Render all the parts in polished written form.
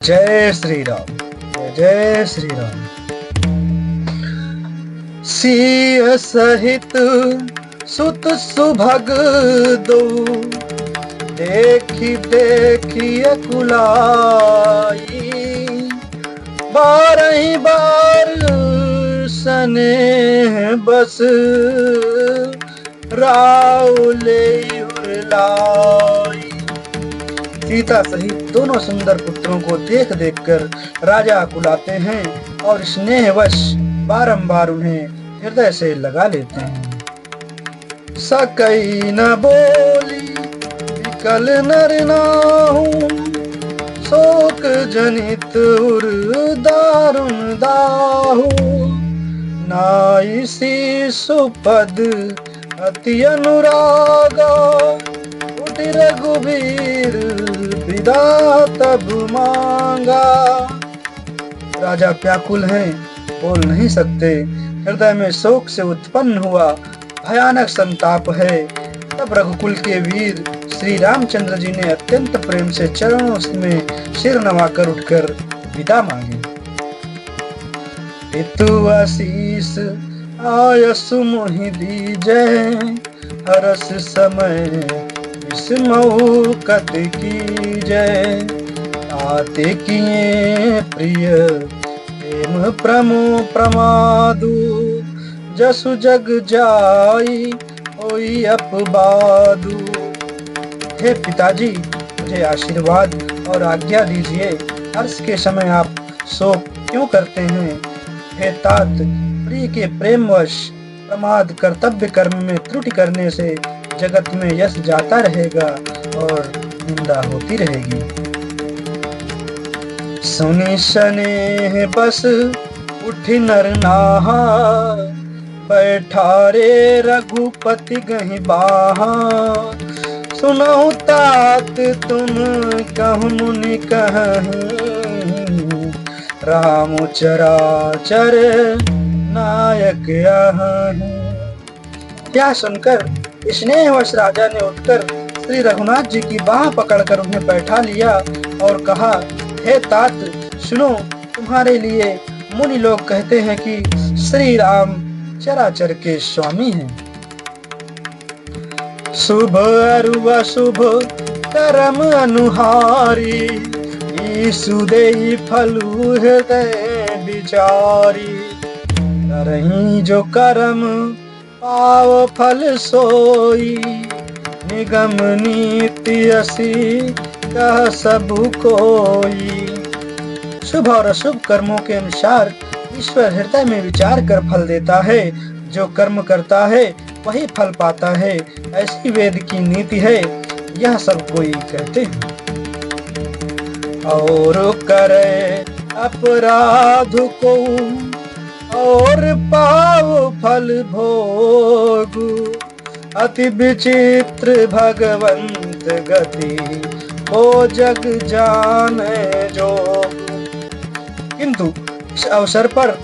जय श्री राम। जय श्री राम। सिय सहित सुत सुभग दो, देखी देखी अकुलाई। बारही बार सनेह बस, राउले उरलाई। सीता सहित दोनों सुंदर पुत्रों को देख देख कर राजा कुलाते हैं और स्नेहवश बारंबार उन्हें हृदय से लगा लेते हैं। सकई न बोली विकल नर नाहु, शोक जनित उर दारुण दाहु। नाई सी सुपद अति अनुरागा, उठि रघुबीर विदा तब मांगा। राजा व्याकुल हैं, बोल नहीं सकते। हृदय में शोक से उत्पन्न हुआ भयानक संताप है। तब रघुकुल के वीर श्री रामचंद्र जी ने अत्यंत प्रेम से चरणों में सिर नवाकर उठकर विदा मांगी। पितु आशीष आयसु मोहि दीजय, हरस समय विस्मऊ कत कीजय। आते किए प्रिय प्रेम प्रमो प्रमादु, जसु जग जाई होई अपबादु। हे पिताजी, मुझे आशीर्वाद और आज्ञा दीजिए। हर्ष के समय आप शोक क्यों करते हैं? हे तात, प्रिय के प्रेमवश प्रमाद कर्तव्य कर्म में त्रुटि करने से जगत में यश जाता रहेगा और निंदा होती रहेगी। सुनि स्नेह बस उठि नर नाहा, बैठारे रघुपति गहि बाहा। सुनहु तात तुम कहु मुनि कहहि, राम चराचर नायक यहीं। यह सुनकर स्नेहवश राजा ने उठकर श्री रघुनाथ जी की बाह पकड़कर उन्हें बैठा लिया और कहा, हे तात सुनो, तुम्हारे लिए मुनि लोग कहते हैं कि श्री राम चराचर के स्वामी हैं। शुभ अरु अशुभ कर्म अनुहारी, ईसु देहि फलु हृदय विचारी। करहीं जो कर्म पाव फल सोई, निगम नीति असी कह सब कोई। शुभ और अशुभ कर्मों के अनुसार ईश्वर हृदय में विचार कर फल देता है। जो कर्म करता है वही फल पाता है, ऐसी वेद की नीति है, यह सब कोई कहते हैं। और करे अपराध को और पाव फल भोग, अति विचित्र भगवंत गति ओ जग जाने जोग। किंतु इस अवसर पर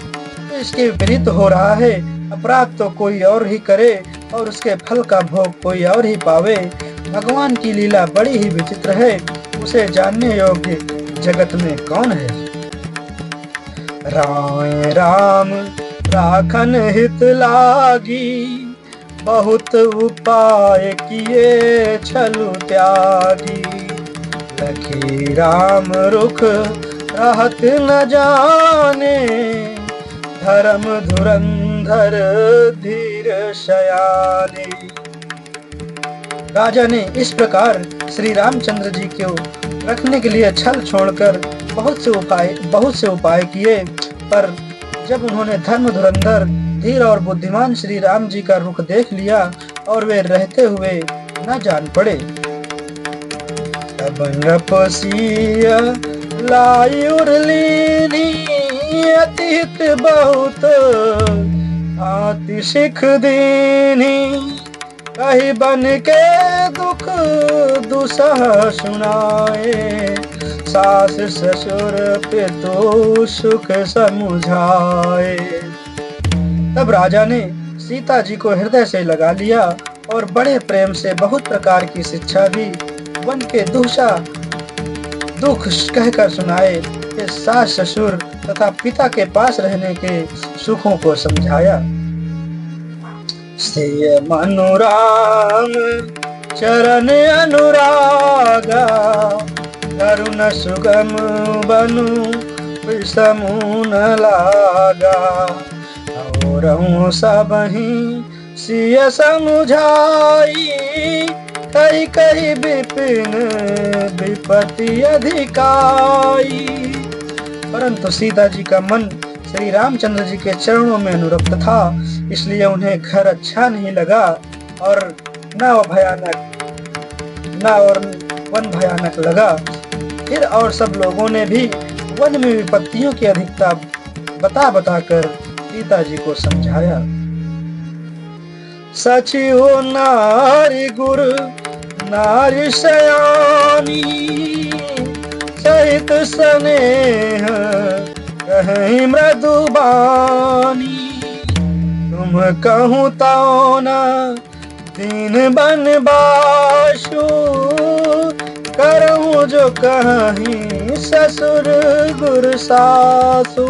इसके विपरीत हो रहा है। अपराध तो कोई और ही करे और उसके फल का भोग कोई और ही पावे। भगवान की लीला बड़ी ही विचित्र है, उसे जानने योग्य जगत में कौन है। राय राम राखन हित लागी, बहुत उपाय किए छलु त्यागी। लखी राम रुख रहत न जाने, धर्म धुरंधर धीर शयाने। राजा ने इस प्रकार श्री रामचंद्र जी को रखने के लिए छल छोड़कर बहुत से उपाय किए, पर जब उन्होंने धर्म धुरंधर धीर और बुद्धिमान श्री राम जी का रुख देख लिया और वे रहते हुए न जान पड़े। तब नपसिया लाई उरलीनी, अतीत बहुत आति सिख दीनी। कही बन के दुख दुसह सुनाए, सास ससुर पितु सुख समुझाए। तब राजा ने सीता जी को हृदय से लगा लिया और बड़े प्रेम से बहुत प्रकार की शिक्षा दी। वन के दुषा दुख कहकर सुनाए। फिर सास ससुर तथा पिता के पास रहने के सुखों को समझाया। सिय मनुराम चरण अनुरागा, करुण सुगम बनु विषमु न लागा। और सबहि सिय समुझाई, कई कई विपिन विपत्ति अधिकाई। परंतु सीता जी का मन श्री रामचंद्र जी के चरणों में अनुरक्त था, इसलिए उन्हें घर अच्छा नहीं लगा और न वन भयानक लगा। फिर और सब लोगों ने भी वन में विपत्तियों की अधिकता बता कर सीता जी को समझाया। सची हो नारी गुरु नारी सयानी, सहित स्नेह कहीं मृदुबानी। तुम कहूँ ताओ न दीन बनबासु, करऊँ जो कहीं ससुर गुरु सासु।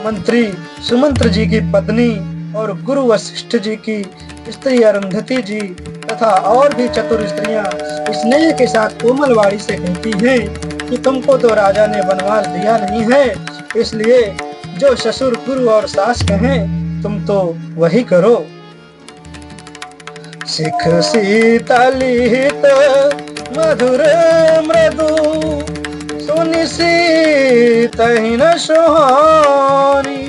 मंत्री सुमंत्र जी की पत्नी और गुरु वशिष्ठ जी की स्त्री अरुंधति जी तथा और भी चतुर स्त्रियां स्नेह के साथ कोमलवाड़ी से कहती हैं कि तुमको तो राजा ने वनवास दिया नहीं है, इसलिए जो ससुर गुरु और सास कहें तुम तो वही करो। सिख शीतलित मधुर मृदु, सुनि सीतहि न सुहानी।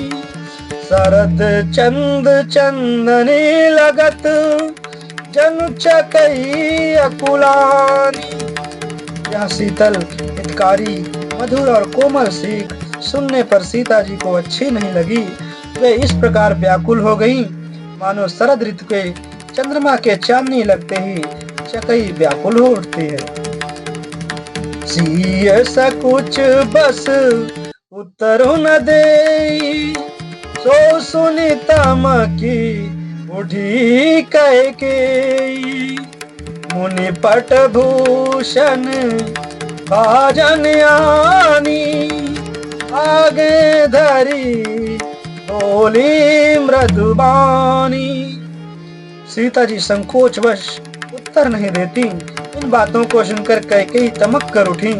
शरद चंद चंदनी लगत, जनु चकई अकुलानी। यह शीतल हितकारी मधुर और कोमल सीख सुनने पर सीता जी को अच्छी नहीं लगी। वे इस प्रकार व्याकुल हो गईं, मानो शरद ऋतु के चंद्रमा के चांदनी लगते ही चकई व्याकुल हो उठती है। सिय सकुच बस उत्तर न देई, सो सुनि तम की उठी कैकेयी। मुनि पट भूषण बाजन आनी, आगे धरी बोली मृदुबानी। सीता जी संकोचवश उत्तर नहीं देती। इन बातों को सुनकर कैकेयी तमक कर उठी।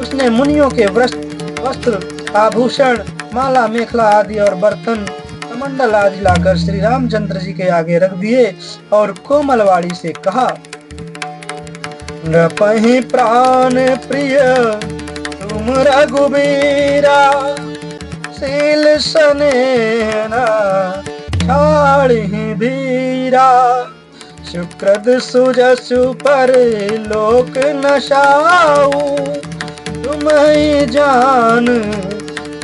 उसने मुनियों के वस्त्र आभूषण माला मेखला आदि और बर्तन कमंडल आदि लाकर श्री रामचंद्र जी के आगे रख दिए और कोमलवाड़ी से कहा, नृपहि प्राण प्रिय तुम रघुबीरा, शील स्नेह न छाड़हि धीरा। सुकृत सुजसु पर लोक नशाऊ, तुम ही जान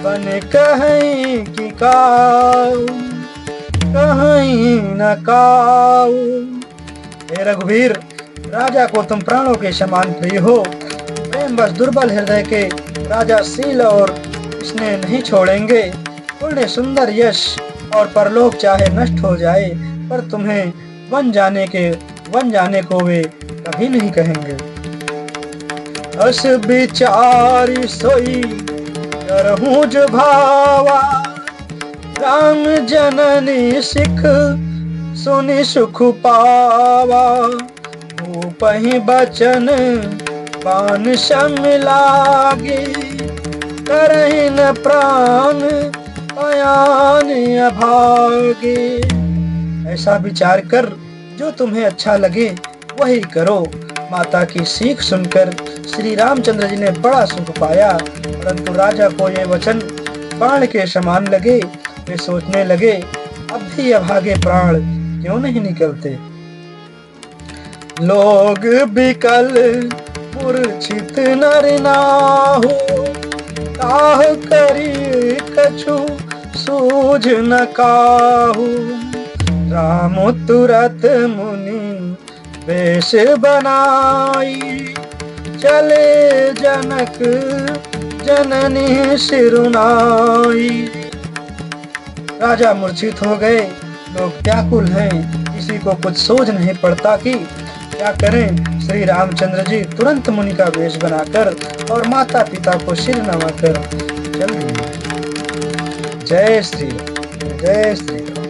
बन कहीं की काऊ, कहीं न काऊ। हे रघुवीर, राजा को तुम प्राणों के समान प्रिय हो। प्रेम बस दुर्बल हृदय के राजा शील और स्नेह नहीं छोड़ेंगे। पुण्य सुंदर यश और परलोक चाहे नष्ट हो जाए, पर तुम्हें वन जाने को वे कभी नहीं कहेंगे। अस विचारी सोई करहूं जो भावा, राम जननी सिख सुनि सुख पावा। भूपहि बचन पान सम लागे, करहि न प्राण अयान अभागे। ऐसा विचार कर जो तुम्हें अच्छा लगे वही करो। माता की सीख सुनकर श्री रामचंद्र जी ने बड़ा सुख पाया, परंतु राजा को ये वचन बाण के समान लगे। वे सोचने लगे, अब भी अभागे प्राण क्यों नहीं निकलते। लोग बिकल मूर्छित नर नाहु, काह करी कछु सूझ न काहू। राम तुरत मुनि वेश बनाई, चले जनक जननी सिरुनाई। राजा मूर्छित हो गए, लोग व्याकुल हैं, किसी को कुछ सोच नहीं पड़ता कि क्या करें। श्री रामचंद्र जी तुरंत मुनि का वेश बनाकर और माता पिता को सिर नवाकर चल दिए। जय श्री राम, जय श्री राम।